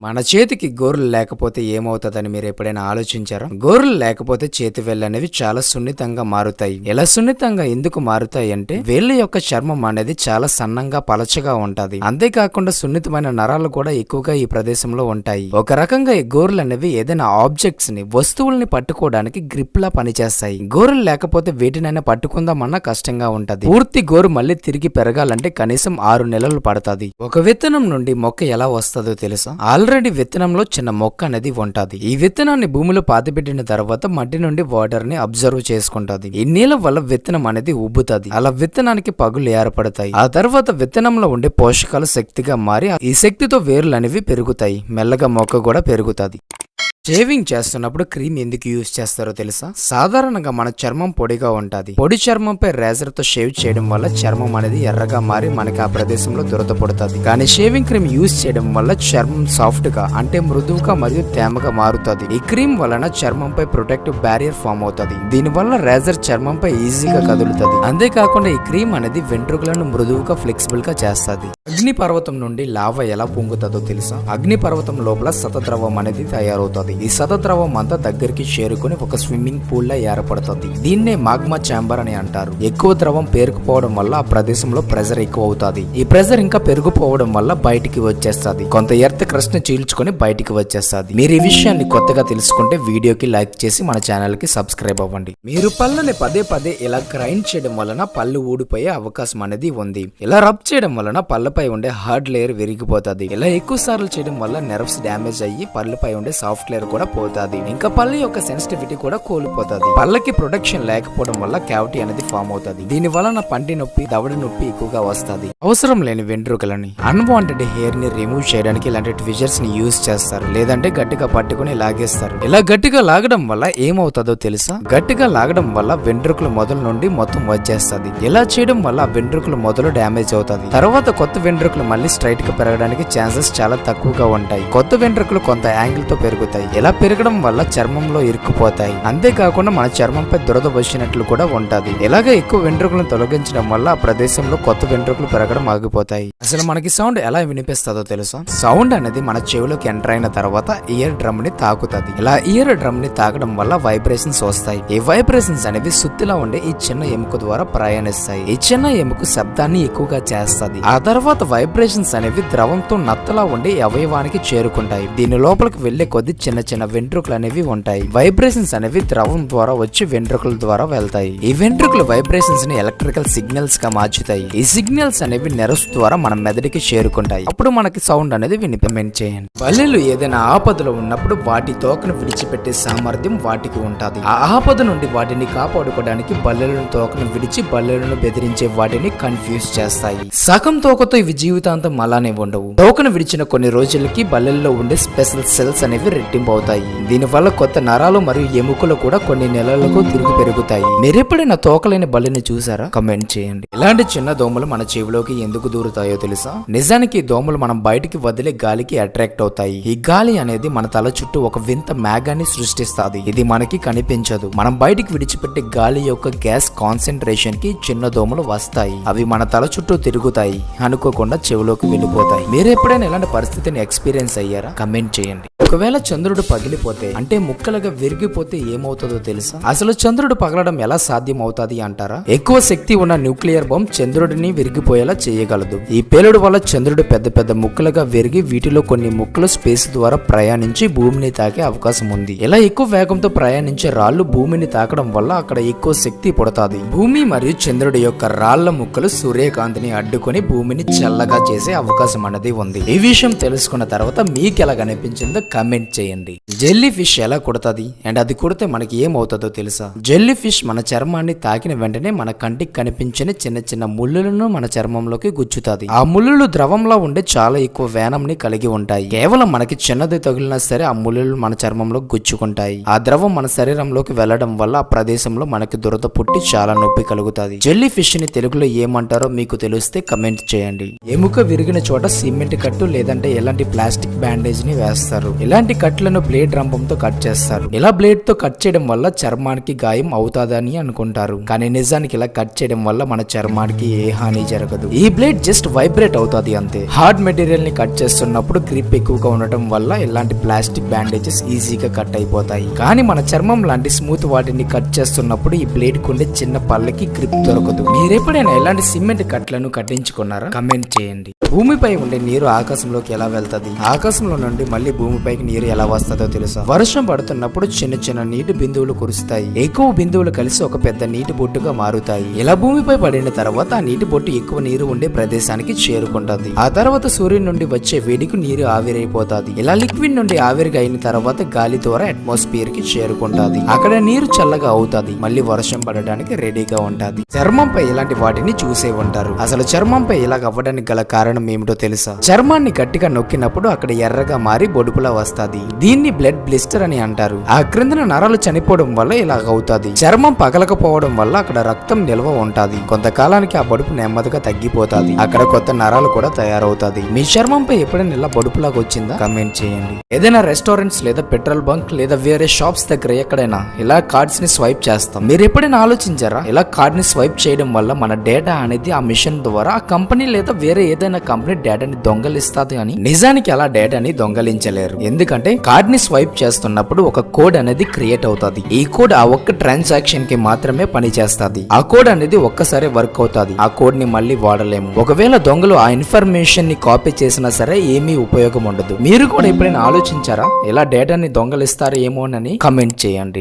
మన చేతికి గోర్లు లేకపోతే ఏమవుతుందని మీరు ఎప్పుడైనా ఆలోచించారా? గోర్లు లేకపోతే చేతి వేళ్ళు అనేవి చాలా సున్నితంగా మారుతాయి. ఎలా సున్నితంగా ఎందుకు మారుతాయి అంటే వేళ్ళ యొక్క చర్మం అనేది చాలా సన్నంగా పలచగా ఉంటది. అంతేకాకుండా సున్నితమైన నరాలు కూడా ఎక్కువగా ఈ ప్రదేశంలో ఉంటాయి. ఒక రకంగా ఈ గోర్లు అనేవి ఏదైనా ఆబ్జెక్ట్స్ ని వస్తువుల్ని పట్టుకోవడానికి గ్రిప్ లా పనిచేస్తాయి. గోర్లు లేకపోతే వేటినైనా పట్టుకుందామన్నా కష్టంగా ఉంటది. పూర్తి గోరు మళ్ళీ తిరిగి పెరగాలంటే కనీసం 6 నెలలు పడుతుంది. ఒక విత్తనం నుండి మొక్క ఎలా వస్తుందో తెలుసా? ఆల్రెడీ విత్తనంలో చిన్న మొక్క అనేది ఉంటది. ఈ విత్తనాన్ని భూమిలో పాతిపెట్టిన తర్వాత మట్టి నుండి వాటర్ ని అబ్జర్వ్ చేసుకుంటది. ఈ నీళ్ళ వల్ల విత్తనం అనేది ఉబ్బుతుంది. అలా విత్తనానికి పగులు ఏర్పడతాయి. ఆ తర్వాత విత్తనంలో ఉండే పోషకాలు శక్తిగా మారి ఈ శక్తితో వేర్లు అనేవి పెరుగుతాయి. మెల్లగా మొక్క కూడా పెరుగుతుంది. షేవింగ్ చేస్తున్నప్పుడు క్రీమ్ ఎందుకు యూజ్ చేస్తారో తెలుసా? సాధారణంగా మన చర్మం పొడిగా ఉంటది. పొడి చర్మంపై రేజర్ తో షేవ్ చేయడం వల్ల చర్మం అనేది ఎర్రగా మారి మనకి ఆ ప్రదేశంలో దురద పడుతుంది. కానీ షేవింగ్ క్రీమ్ యూజ్ చేయడం వల్ల చర్మం సాఫ్ట్ గా అంటే మృదువుగా మరియు తేమగా మారుతుంది. ఈ క్రీమ్ వలన చర్మంపై ప్రొటెక్టివ్ బ్యారియర్ ఫామ్ అవుతుంది. దీని వల్ల రేజర్ చర్మంపై ఈజీగా కదులుతుంది. అంతేకాకుండా ఈ క్రీమ్ అనేది వెంట్రుకలను మృదువుగా ఫ్లెక్సిబుల్ గా చేస్తుంది. అగ్ని పర్వతం నుండి లావా ఎలా పొంగుతుందో తెలుసా? అగ్ని పర్వతం లోపల శతద్రవం అనేది తయారవుతుంది. ఈ శతద్రవం అంతా దగ్గరికి చేరుకుని ఒక స్విమ్మింగ్ పూల్ లా ఏర్పడుతుంది. దీన్నే మాగ్మా ఛాంబర్ అని అంటారు. ఎక్కువ ద్రవం పేరుకుపోవడం వల్ల ఆ ప్రదేశంలో ప్రెజర్ ఎక్కువ అవుతుంది. ఈ ప్రెజర్ ఇంకా పెరిగిపోవడం వల్ల బయటికి వచ్చేస్తుంది. కొంత ఎర్త్ క్రస్ట్ ని చీల్చుకొని బయటికి వచ్చేస్తుంది. మీరు ఈ విషయాన్ని కొత్తగా తెలుసుకుంటే వీడియోకి లైక్ చేసి మన ఛానల్ కి సబ్స్క్రైబ్ అవ్వండి. మీరు పళ్ళని పదే పదే ఇలా గ్రైండ్ చేయడం వలన పళ్ళు ఊడిపోయే అవకాశం అనేది ఉంది. ఇలా రబ్ చేయడం వలన పళ్ళపై ఉండే హార్డ్ లేయర్ విరిగిపోతుంది. ఇలా ఎక్కువ సార్లు చేయడం వల్ల నెర్వ్స్ డ్యామేజ్ అయ్యి పళ్ళపై ఉండే సాఫ్ట్ లేయర్ కూడా పోతుంది. ఇంకా పళ్ళ యొక్క సెన్సిటివిటీ కూడా కోల్పోతుంది. పళ్ళకి ప్రొటెక్షన్ లేకపోవడం వల్ల క్యావిటీ అనేది ఫామ్ అవుతుంది. దీని వలన పంటి నొప్పి, దవడ నొప్పి ఎక్కువగా వస్తుంది. అవసరం లేని వెంట్రుకలని, అన్వాంటెడ్ హెయిర్ ని రిమూవ్ చేయడానికి ఇలాంటి ట్విజర్స్ ని యూజ్ చేస్తారు. లేదంటే గట్టిగా పట్టుకుని లాగేస్తారు. ఇలా గట్టిగా లాగడం వల్ల ఏమవుతుందో తెలుసా? గట్టిగా లాగడం వల్ల వెంట్రుకల మొదలు నుండి మొత్తం వచ్చేస్తుంది. ఇలా చేయడం వల్ల వెంట్రుకల మొదలు డ్యామేజ్ అవుతుంది. తర్వాత కొత్త వెంట్రుకలు మళ్ళీ స్ట్రైట్ గా పెరగడానికి ఛాన్సెస్ చాలా తక్కువగా ఉంటాయి. కొత్త వెంట్రుకలు కొంత యాంగిల్ తో పెరుగుతాయి. ఇలా పెరగడం వల్ల చర్మంలో ఇరుక్కుపోతాయి. అంతేకాకుండా మన చర్మంపై దురద వచ్చినట్లు కూడా ఉంటది. ఇలాగే ఎక్కువ వెంట్రుకలను తొలగించడం వల్ల ఆ ప్రదేశంలో కొత్త వెంట్రుకలు పెరగడం ఆగిపోతాయి. అసలు మనకి సౌండ్ ఎలా వినిపిస్తుందో తెలుసా? సౌండ్ అనేది మన చెవిలోకి ఎంటర్ అయిన తర్వాత ఇయర్ డ్రమ్ ని తాకుతుంది. ఇలా ఇయర్ డ్రమ్ ని తాకడం వల్ల వైబ్రేషన్స్ వస్తాయి. ఈ వైబ్రేషన్స్ అనేవి సుత్తిలా ఉండే ఈ చిన్న ఎముక ద్వారా ప్రయాణిస్తాయి. ఈ చిన్న ఎముక శబ్దాన్ని ఎక్కువగా చేస్తుంది. ఆ తర్వాత వైబ్రేషన్స్ అనేవి ద్రవంతో నత్తలా ఉండి అవయవానికి చేరుకుంటాయి. దీని లోపలికి వెళ్లే కొద్ది చిన్న చిన్న వెంట్రుకలు అనేవి ఉంటాయి. వైబ్రేషన్స్ అనేవి ద్రవం ద్వారా వచ్చి వెంట్రుకల ద్వారా వెళ్తాయి. ఈ వెంట్రుకలు వైబ్రేషన్స్ ని ఎలక్ట్రికల్ సిగ్నల్స్ గా మార్చుతాయి. ఈ సిగ్నల్స్ అనేవి నెర్వ్స్ ద్వారా మన మెదడుకి చేరుకుంటాయి. అప్పుడు మనకి సౌండ్ అనేది వినిపించ చేయండి. బల్లెలు ఏదైనా ఆపదలో ఉన్నప్పుడు వాటి తోకను విడిచిపెట్టే సామర్థ్యం వాటికి ఉంటుంది. ఆ ఆపద నుండి వాటిని కాపాడుకోవడానికి బల్లెలను తోకను విడిచి బల్లెలను బెదిరించే వాటిని కన్ఫ్యూజ్ చేస్తాయి. సగం తోకతో ఇవి జీవితాంతం అలానే ఉండవు. తోకను విడిచిన కొన్ని రోజులకి బల్లెల్లో ఉండే స్పెషల్ సెల్స్ అనేవి రెట్టింపు అవుతాయి. దీని వల్ల కొత్త నరాలు మరియు ఎముకలు కూడా కొన్ని నెలలకు తిరిగి పెరుగుతాయి. మీరెప్పుడైనా తోకలేని బల్లిని చూసారా? కమెంట్ చేయండి. ఇలాంటి చిన్న దోమలు మన చెవిలోకి ఎందుకు దూరుతాయో తెలుసా? నిజానికి ఈ దోమలు మనం బయటికి వదిలే గాలికి అట్రాక్ట్ అవుతాయి. ఈ గాలి అనేది మన తల చుట్టూ ఒక వింత మేఘాన్ని సృష్టిస్తుంది. ఇది మనకి కనిపించదు. మనం బయటికి విడిచిపెట్టే గాలి యొక్క గ్యాస్ కాన్సన్ట్రేషన్ కి చిన్న దోమలు వస్తాయి. అవి మన తల చుట్టూ తిరుగుతాయి. అనుకోకుండా చెవిలోకి వెళ్ళిపోతాయి. మీరు ఎప్పుడైనా ఇలాంటి పరిస్థితిని ఎక్స్పీరియన్స్ అయ్యారా? కమెంట్ చేయండి. ఒకవేళ చంద్రుడు పగిలిపోతే అంటే ముక్కలుగా విరిగిపోతే ఏమవుతుందో తెలుసా? అసలు చంద్రుడు పగలడం ఎలా సాధ్యం అవుతుంది అంటారా? ఎక్కువ శక్తి ఉన్న న్యూక్లియర్ బాంబ్ చంద్రుడిని విరిగిపోయేలా చేయగలదు. ఈ పేలుడు వల్ల చంద్రుడు పెద్ద పెద్ద ముక్కలుగా విరిగి వీటిలో కొన్ని ముక్కలు స్పేస్ ద్వారా ప్రయాణించి భూమిని తాకే అవకాశం ఉంది. ఇలా ఎక్కువ వేగంతో ప్రయాణించే రాళ్లు భూమిని తాకడం వల్ల అక్కడ ఎక్కువ శక్తి పుడతాది. భూమి మరియు చంద్రుడి యొక్క రాళ్ల ముక్కలు సూర్యకాంతిని అడ్డుకొని భూమిని చల్లగా చేసే అవకాశం అనేది ఉంది. ఈ విషయం తెలుసుకున్న తర్వాత మీకు ఎలా కనిపించిందో కమెంట్ చేయండి. జెల్లీ ఫిష్ ఎలా కుడుతుంది అండ్ అది కుడితే మనకి ఏమవుతుందో తెలుసా? జెల్లీ ఫిష్ మన చర్మాన్ని తాకిన వెంటనే మన కంటికి కనిపించని చిన్న చిన్న ముళ్ళులను మన చర్మంలోకి గుచ్చుతుంది. ఆ ముళ్ళులు ద్రవంలో ఉండే చాలా ఎక్కువ వేనంని కలిగి ఉంటాయి. కేవలం మనకి చిన్నది తగిలినా సరే ఆ ముళ్ళులు మన చర్మంలో గుచ్చుకుంటాయి. ఆ ద్రవం మన శరీరంలోకి వెళ్లడం వల్ల ఆ ప్రదేశంలో మనకి దురద పుట్టి చాలా నొప్పి కలుగుతుంది. జెల్లీ ఫిష్ ని తెలుగులో ఏమంటారో మీకు తెలిస్తే కమెంట్ చేయండి. ఎముక విరిగిన చోట సిమెంట్ కట్టు లేదంటే ఎలాంటి ప్లాస్టిక్ బ్యాండేజ్ ని వేస్తారు. ఇలాంటి కట్లను బ్లేడ్ రంపంతో కట్ చేస్తారు. ఇలా బ్లేడ్ తో కట్ చేయడం వల్ల చర్మానికి గాయం అవుతాదని అనుకుంటారు, కానీ నిజానికి ఇలా కట్ చేయడం వల్ల మన చర్మానికి ఏ హాని జరగదు. ఈ బ్లేడ్ జస్ట్ వైబ్రేట్ అవుతుంది అంతే. హార్డ్ మెటీరియల్ ని కట్ చేస్తున్నప్పుడు గ్రిప్ ఎక్కువగా ఉండటం వల్ల ఇలాంటి ప్లాస్టిక్ బ్యాండేజెస్ ఈజీగా కట్ అయిపోతాయి. కానీ మన చర్మం లాంటి స్మూత్ వాటిని కట్ చేస్తున్నప్పుడు ఈ బ్లేడ్ కుండే చిన్న పళ్ళకి గ్రిప్ దొరకదు. మీరెప్పుడైనా ఇలాంటి సిమెంట్ కట్లను కట్టించుకున్నారా? కమెంట్ చేయండి. భూమిపై ఉండే నీరు ఆకాశంలోకి ఎలా వెళ్తది? ఆకాశంలో నుండి మళ్ళీ భూమిపైకి నీరు ఎలా వస్తుందో తెలుసా? వర్షం పడుతున్నప్పుడు చిన్న చిన్న నీటి బిందువులు కురుస్తాయి. ఎక్కువ బిందువులు కలిసి ఒక పెద్ద నీటి బొట్టుగా మారుతాయి. ఇలా భూమిపై పడిన తర్వాత ఆ నీటి బొట్టు ఎక్కువ నీరు ఉండే ప్రదేశానికి చేరుకుంటది. ఆ తర్వాత సూర్యుని నుండి వచ్చే వేడికి నీరు ఆవిరైపోతాది. ఇలా లిక్విడ్ నుండి ఆవిరిగా అయిన తర్వాత గాలి ద్వారా అట్మాస్ఫియర్ కి చేరుకుంటాది. అక్కడ నీరు చల్లగా అవుతాది. మళ్ళీ వర్షం పడడానికి రెడీగా ఉంటది. చర్మంపై ఇలాంటి వాటిని చూసే ఉంటారు. అసలు చర్మంపై ఇలాగ అవ్వడానికి గల కారణం ఏమిటో తెలుసా? చర్మాన్ని గట్టిగా నొక్కినప్పుడు అక్కడ ఎర్రగా మారి బొడుపులా వస్తాది. దీన్ని బ్లడ్ బ్లిస్టర్ అని అంటారు. ఆ క్రిందన నరాలు చనిపోవడం వల్ల ఇలాగ అవుతాది. చర్మం పగలకపోవడం వల్ల అక్కడ రక్తం నిల్వ ఉంటది. కొంతకాలానికి ఆ బొడుపు నెమ్మదిగా తగ్గిపోతాది. అక్కడ కొత్త నరాలు కూడా తయారవుతాది. మీ చర్మంపై ఎప్పుడైనా ఇలా బొడుపులాగా వచ్చిందా? కమెంట్ చేయండి. ఏదైనా రెస్టారెంట్స్ లేదా పెట్రోల్ బంక్ లేదా వేరే షాప్స్ దగ్గర ఎక్కడైనా ఇలా కార్డ్స్ ని స్వైప్ చేస్తాం. మీరు ఎప్పుడైనా ఆలోచించారా? ఇలా కార్డ్ ని స్వైప్ చేయడం వల్ల మన డేటా అనేది ఆ మిషన్ ద్వారా ఆ కంపెనీ లేదా వేరే ఏదైనా కంపెనీ డేటాని దొంగలిస్తాది అని. నిజానికి అలా డేటాని దొంగలించలేరు. ఎందుకంటే కార్డ్ ని స్వైప్ చేస్తున్నప్పుడు ఒక కోడ్ అనేది క్రియేట్ అవుతుంది. ఈ కోడ్ ఆ ఒక్క ట్రాన్సాక్షన్ కి మాత్రమే పని చేస్తుంది. ఆ కోడ్ అనేది ఒక్కసారి వర్క్ అవుతుంది. ఆ కోడ్ ని మళ్ళీ వాడలేము. ఒకవేళ దొంగలు ఆ ఇన్ఫర్మేషన్ ని కాపీ చేసినా సరే ఏమీ ఉపయోగం ఉండదు. మీరు కూడా ఎప్పుడైనా ఆలోచించారా ఇలా డేటాని దొంగలిస్తారో ఏమోనని? కమెంట్ చేయండి.